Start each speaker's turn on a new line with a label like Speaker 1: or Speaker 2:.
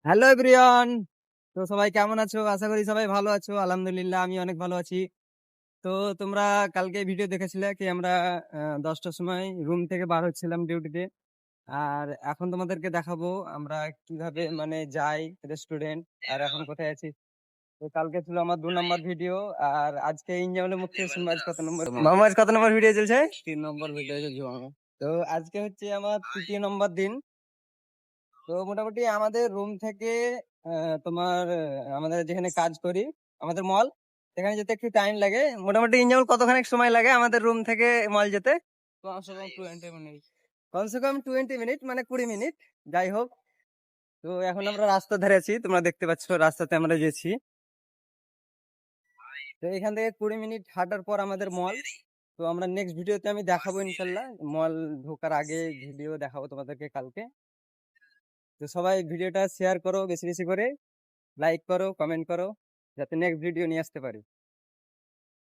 Speaker 1: Hello everyone. তো সবাই কেমন আছো? আশা করি সবাই ভালো আছো। আলহামদুলিল্লাহ আমি অনেক ভালো আছি। তো তোমরা কালকে ভিডিও দেখেছিলে কি আমরা ১০টার সময় রুম থেকে বার হচ্ছিলাম ডিউটিতে। আর এখন তোমাদেরকে দেখাবো আমরা কিভাবে মানে যাই রেস্টুরেন্ট আর এখন কোথায় আছি। তো কালকে ছিল আমার ২ নম্বর ভিডিও আর আজকে ইনজামুল মুক্তি আজ কত নম্বর? মামা আজ কত নম্বর ভিডিও চলছে? ৩ নম্বর ভিডিও চলছে মামা। তো আজকে হচ্ছে আমার ৩য় নম্বর দিন। তো মোটামুটি আমাদের রুম থেকে তোমার আমাদের যেখানে কাজ করি আমাদের মল সেখানে যেতে একটু টাইম লাগে। মোটামুটি ইনজামুল কতখানি সময় লাগে আমাদের রুম থেকে মল যেতে?
Speaker 2: কমসে কম 20 মিনিট।
Speaker 1: কমসে কম 20 মিনিট মানে 20 মিনিট। যাই হোক, তো এখন আমরা রাস্তা ধারে আছি, তোমরা দেখতে পাচ্ছ রাস্তাতে আমরা যেছি। তো এখান থেকে 20 মিনিট হাঁটার পর আমাদের মল। তো আমরা নেক্সট ভিডিওতে আমি দেখাবো ইনশাল্লাহ, মল ঢোকার আগে ভিডিও দেখাবো তোমাদেরকে কালকে। তো সবাই ভিডিওটা শেয়ার করো বেশি বেশি করে, লাইক করো, কমেন্ট করো, যাতে নেক্সট ভিডিও নিয়ে আসতে পারি।